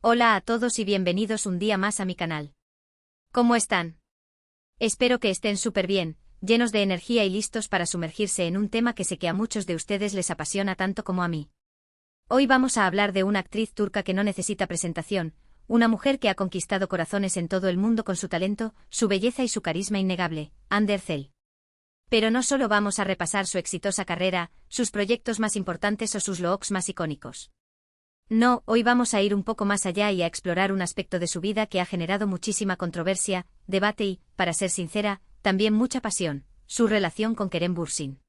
Hola a todos y bienvenidos un día más a mi canal. ¿Cómo están? Espero que estén súper bien, llenos de energía y listos para sumergirse en un tema que sé que a muchos de ustedes les apasiona tanto como a mí. Hoy vamos a hablar de una actriz turca que no necesita presentación, una mujer que ha conquistado corazones en todo el mundo con su talento, su belleza y su carisma innegable, Hande Erçel. Pero no solo vamos a repasar su exitosa carrera, sus proyectos más importantes o sus looks más icónicos. No, hoy vamos a ir un poco más allá y a explorar un aspecto de su vida que ha generado muchísima controversia, debate y, para ser sincera, también mucha pasión, su relación con Kerem Bürsin.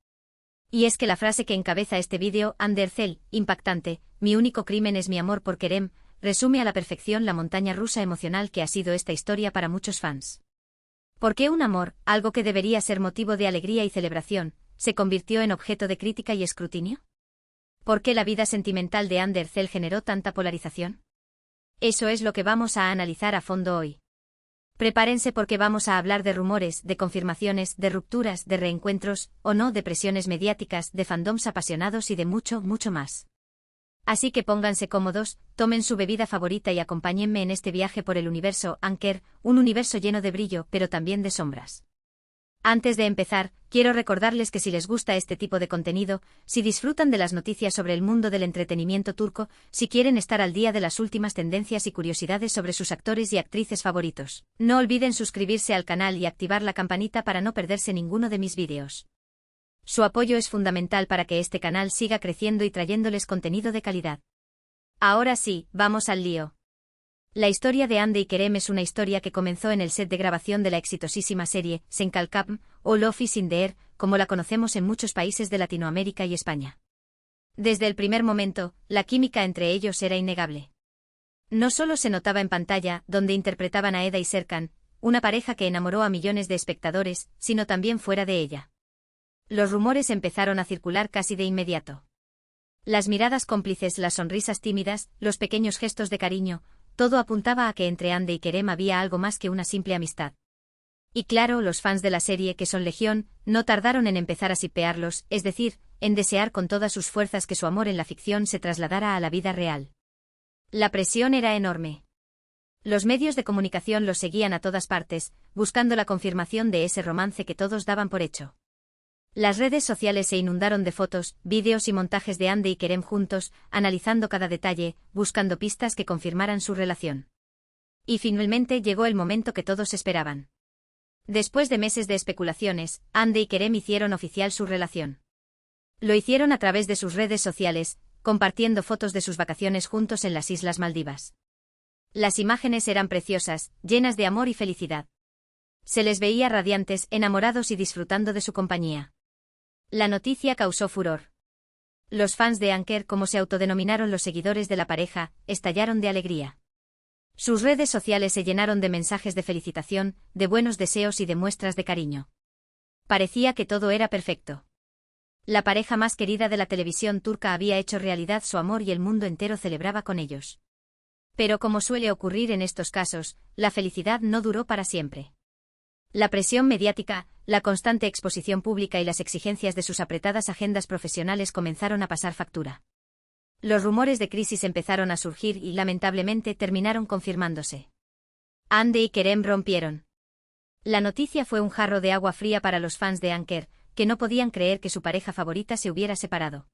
Y es que la frase que encabeza este vídeo, Hande Erçel, impactante, mi único crimen es mi amor por Kerem, resume a la perfección la montaña rusa emocional que ha sido esta historia para muchos fans. ¿Por qué un amor, algo que debería ser motivo de alegría y celebración, se convirtió en objeto de crítica y escrutinio? ¿Por qué la vida sentimental de Hande Erçel generó tanta polarización? Eso es lo que vamos a analizar a fondo hoy. Prepárense porque vamos a hablar de rumores, de confirmaciones, de rupturas, de reencuentros, o no, de presiones mediáticas, de fandoms apasionados y de mucho, mucho más. Así que pónganse cómodos, tomen su bebida favorita y acompáñenme en este viaje por el universo Anker, un universo lleno de brillo, pero también de sombras. Antes de empezar, quiero recordarles que si les gusta este tipo de contenido, si disfrutan de las noticias sobre el mundo del entretenimiento turco, si quieren estar al día de las últimas tendencias y curiosidades sobre sus actores y actrices favoritos, no olviden suscribirse al canal y activar la campanita para no perderse ninguno de mis vídeos. Su apoyo es fundamental para que este canal siga creciendo y trayéndoles contenido de calidad. Ahora sí, vamos al lío. La historia de Hande y Kerem es una historia que comenzó en el set de grabación de la exitosísima serie Sen Kalkam, o Love is in the Air, como la conocemos en muchos países de Latinoamérica y España. Desde el primer momento, la química entre ellos era innegable. No solo se notaba en pantalla, donde interpretaban a Eda y Serkan, una pareja que enamoró a millones de espectadores, sino también fuera de ella. Los rumores empezaron a circular casi de inmediato. Las miradas cómplices, las sonrisas tímidas, los pequeños gestos de cariño, todo apuntaba a que entre Hande y Kerem había algo más que una simple amistad. Y claro, los fans de la serie, que son legión, no tardaron en empezar a shippearlos, es decir, en desear con todas sus fuerzas que su amor en la ficción se trasladara a la vida real. La presión era enorme. Los medios de comunicación los seguían a todas partes, buscando la confirmación de ese romance que todos daban por hecho. Las redes sociales se inundaron de fotos, vídeos y montajes de Hande y Kerem juntos, analizando cada detalle, buscando pistas que confirmaran su relación. Y finalmente llegó el momento que todos esperaban. Después de meses de especulaciones, Hande y Kerem hicieron oficial su relación. Lo hicieron a través de sus redes sociales, compartiendo fotos de sus vacaciones juntos en las Islas Maldivas. Las imágenes eran preciosas, llenas de amor y felicidad. Se les veía radiantes, enamorados y disfrutando de su compañía. La noticia causó furor. Los fans de Anker, como se autodenominaron los seguidores de la pareja, estallaron de alegría. Sus redes sociales se llenaron de mensajes de felicitación, de buenos deseos y de muestras de cariño. Parecía que todo era perfecto. La pareja más querida de la televisión turca había hecho realidad su amor y el mundo entero celebraba con ellos. Pero como suele ocurrir en estos casos, la felicidad no duró para siempre. La presión mediática, la constante exposición pública y las exigencias de sus apretadas agendas profesionales comenzaron a pasar factura. Los rumores de crisis empezaron a surgir y lamentablemente terminaron confirmándose. Hande y Kerem rompieron. La noticia fue un jarro de agua fría para los fans de Anker, que no podían creer que su pareja favorita se hubiera separado.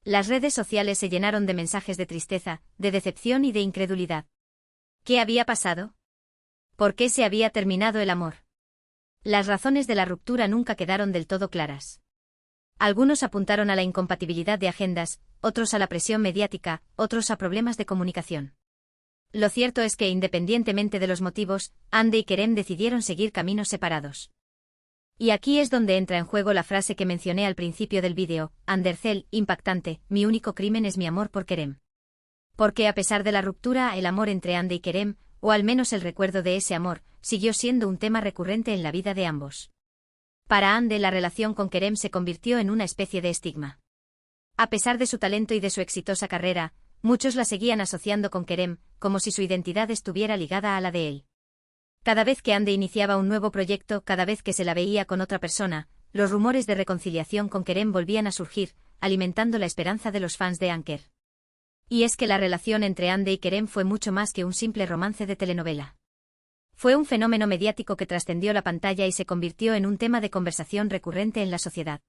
Las redes sociales se llenaron de mensajes de tristeza, de decepción y de incredulidad. ¿Qué había pasado? ¿Por qué se había terminado el amor? Las razones de la ruptura nunca quedaron del todo claras. Algunos apuntaron a la incompatibilidad de agendas, otros a la presión mediática, otros a problemas de comunicación. Lo cierto es que independientemente de los motivos, Hande y Kerem decidieron seguir caminos separados. Y aquí es donde entra en juego la frase que mencioné al principio del vídeo, Hande Erçel, impactante, mi único crimen es mi amor por Kerem. Porque a pesar de la ruptura, el amor entre Hande y Kerem, o al menos el recuerdo de ese amor, siguió siendo un tema recurrente en la vida de ambos. Para Hande la relación con Kerem se convirtió en una especie de estigma. A pesar de su talento y de su exitosa carrera, muchos la seguían asociando con Kerem, como si su identidad estuviera ligada a la de él. Cada vez que Hande iniciaba un nuevo proyecto, cada vez que se la veía con otra persona, los rumores de reconciliación con Kerem volvían a surgir, alimentando la esperanza de los fans de Anker. Y es que la relación entre Ande y Kerem fue mucho más que un simple romance de telenovela. Fue un fenómeno mediático que trascendió la pantalla y se convirtió en un tema de conversación recurrente en la sociedad.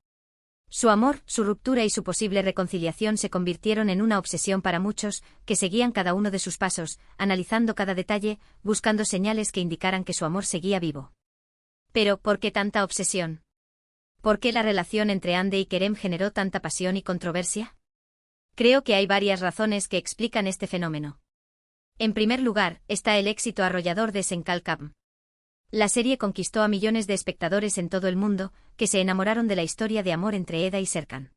Su amor, su ruptura y su posible reconciliación se convirtieron en una obsesión para muchos, que seguían cada uno de sus pasos, analizando cada detalle, buscando señales que indicaran que su amor seguía vivo. Pero, ¿por qué tanta obsesión? ¿Por qué la relación entre Ande y Kerem generó tanta pasión y controversia? Creo que hay varias razones que explican este fenómeno. En primer lugar, está el éxito arrollador de Senkalkam. La serie conquistó a millones de espectadores en todo el mundo, que se enamoraron de la historia de amor entre Eda y Serkan.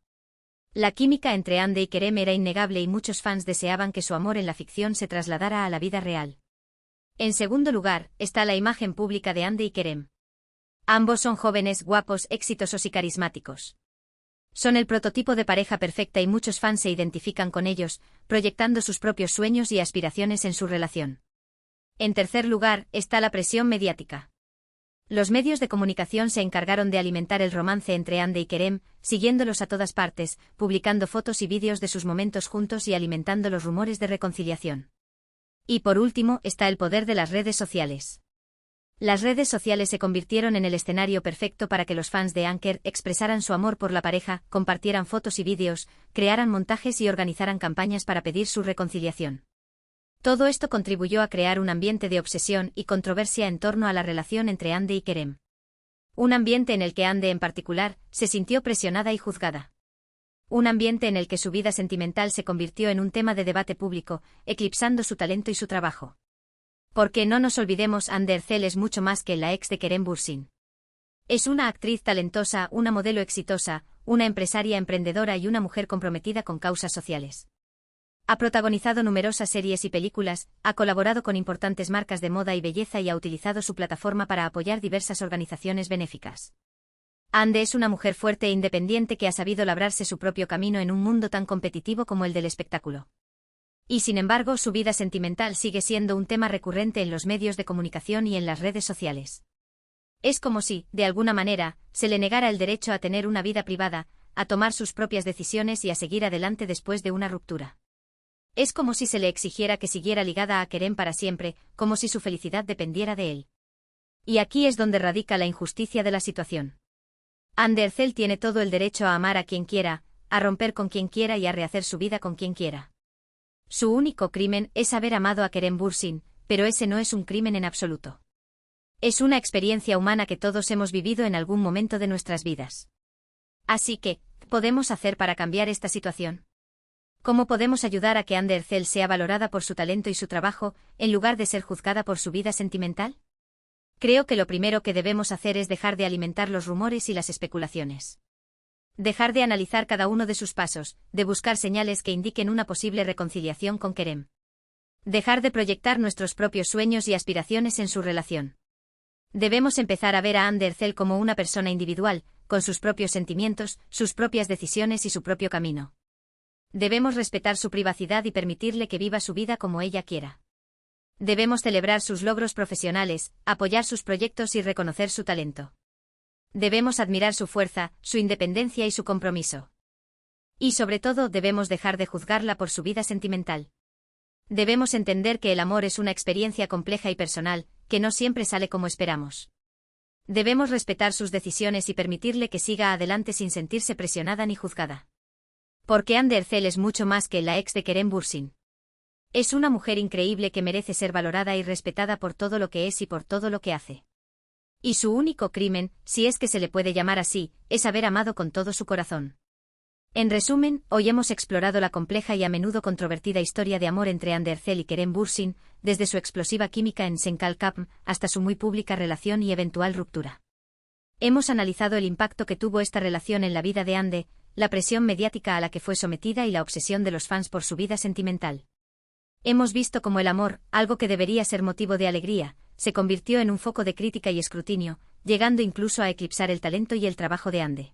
La química entre Ande y Kerem era innegable y muchos fans deseaban que su amor en la ficción se trasladara a la vida real. En segundo lugar, está la imagen pública de Ande y Kerem. Ambos son jóvenes, guapos, exitosos y carismáticos. Son el prototipo de pareja perfecta y muchos fans se identifican con ellos, proyectando sus propios sueños y aspiraciones en su relación. En tercer lugar, está la presión mediática. Los medios de comunicación se encargaron de alimentar el romance entre Ande y Kerem, siguiéndolos a todas partes, publicando fotos y vídeos de sus momentos juntos y alimentando los rumores de reconciliación. Y por último, está el poder de las redes sociales. Las redes sociales se convirtieron en el escenario perfecto para que los fans de Anker expresaran su amor por la pareja, compartieran fotos y vídeos, crearan montajes y organizaran campañas para pedir su reconciliación. Todo esto contribuyó a crear un ambiente de obsesión y controversia en torno a la relación entre Ande y Kerem. Un ambiente en el que Ande en particular se sintió presionada y juzgada. Un ambiente en el que su vida sentimental se convirtió en un tema de debate público, eclipsando su talento y su trabajo. Porque no nos olvidemos, Ande Erzel es mucho más que la ex de Kerem Bürsin. Es una actriz talentosa, una modelo exitosa, una empresaria emprendedora y una mujer comprometida con causas sociales. Ha protagonizado numerosas series y películas, ha colaborado con importantes marcas de moda y belleza y ha utilizado su plataforma para apoyar diversas organizaciones benéficas. Ande es una mujer fuerte e independiente que ha sabido labrarse su propio camino en un mundo tan competitivo como el del espectáculo. Y sin embargo, su vida sentimental sigue siendo un tema recurrente en los medios de comunicación y en las redes sociales. Es como si, de alguna manera, se le negara el derecho a tener una vida privada, a tomar sus propias decisiones y a seguir adelante después de una ruptura. Es como si se le exigiera que siguiera ligada a Kerem para siempre, como si su felicidad dependiera de él. Y aquí es donde radica la injusticia de la situación. Ande Erzel tiene todo el derecho a amar a quien quiera, a romper con quien quiera y a rehacer su vida con quien quiera. Su único crimen es haber amado a Kerem Bürsin, pero ese no es un crimen en absoluto. Es una experiencia humana que todos hemos vivido en algún momento de nuestras vidas. Así que, ¿qué podemos hacer para cambiar esta situación? ¿Cómo podemos ayudar a que Ande Erzel sea valorada por su talento y su trabajo, en lugar de ser juzgada por su vida sentimental? Creo que lo primero que debemos hacer es dejar de alimentar los rumores y las especulaciones. Dejar de analizar cada uno de sus pasos, de buscar señales que indiquen una posible reconciliación con Kerem. Dejar de proyectar nuestros propios sueños y aspiraciones en su relación. Debemos empezar a ver a Ande Erzel como una persona individual, con sus propios sentimientos, sus propias decisiones y su propio camino. Debemos respetar su privacidad y permitirle que viva su vida como ella quiera. Debemos celebrar sus logros profesionales, apoyar sus proyectos y reconocer su talento. Debemos admirar su fuerza, su independencia y su compromiso. Y sobre todo debemos dejar de juzgarla por su vida sentimental. Debemos entender que el amor es una experiencia compleja y personal, que no siempre sale como esperamos. Debemos respetar sus decisiones y permitirle que siga adelante sin sentirse presionada ni juzgada. Porque Ande Erzel es mucho más que la ex de Kerem Bürsin. Es una mujer increíble que merece ser valorada y respetada por todo lo que es y por todo lo que hace. Y su único crimen, si es que se le puede llamar así, es haber amado con todo su corazón. En resumen, hoy hemos explorado la compleja y a menudo controvertida historia de amor entre Ande Erzel y Kerem Bürsin, desde su explosiva química en Senkalkam hasta su muy pública relación y eventual ruptura. Hemos analizado el impacto que tuvo esta relación en la vida de Ande, la presión mediática a la que fue sometida y la obsesión de los fans por su vida sentimental. Hemos visto cómo el amor, algo que debería ser motivo de alegría, se convirtió en un foco de crítica y escrutinio, llegando incluso a eclipsar el talento y el trabajo de Ande.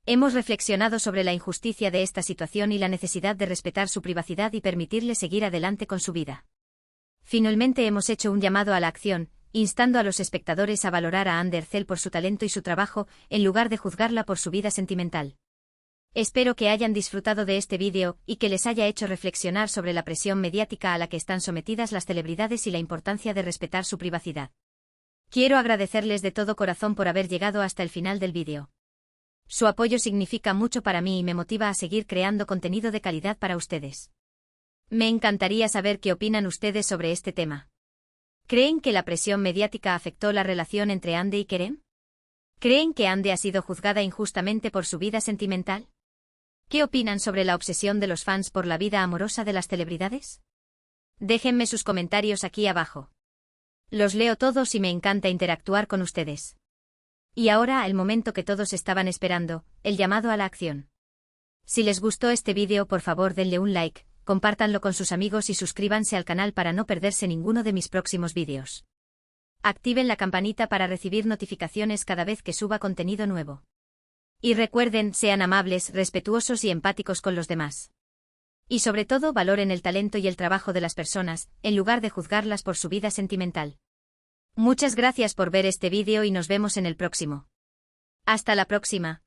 Hemos reflexionado sobre la injusticia de esta situación y la necesidad de respetar su privacidad y permitirle seguir adelante con su vida. Finalmente hemos hecho un llamado a la acción, instando a los espectadores a valorar a Ande Erzel por su talento y su trabajo, en lugar de juzgarla por su vida sentimental. Espero que hayan disfrutado de este vídeo y que les haya hecho reflexionar sobre la presión mediática a la que están sometidas las celebridades y la importancia de respetar su privacidad. Quiero agradecerles de todo corazón por haber llegado hasta el final del vídeo. Su apoyo significa mucho para mí y me motiva a seguir creando contenido de calidad para ustedes. Me encantaría saber qué opinan ustedes sobre este tema. ¿Creen que la presión mediática afectó la relación entre Ande y Kerem? ¿Creen que Ande ha sido juzgada injustamente por su vida sentimental? ¿Qué opinan sobre la obsesión de los fans por la vida amorosa de las celebridades? Déjenme sus comentarios aquí abajo. Los leo todos y me encanta interactuar con ustedes. Y ahora el momento que todos estaban esperando, el llamado a la acción. Si les gustó este vídeo, por favor denle un like, compártanlo con sus amigos y suscríbanse al canal para no perderse ninguno de mis próximos vídeos. Activen la campanita para recibir notificaciones cada vez que suba contenido nuevo. Y recuerden, sean amables, respetuosos y empáticos con los demás. Y sobre todo valoren el talento y el trabajo de las personas, en lugar de juzgarlas por su vida sentimental. Muchas gracias por ver este vídeo y nos vemos en el próximo. Hasta la próxima.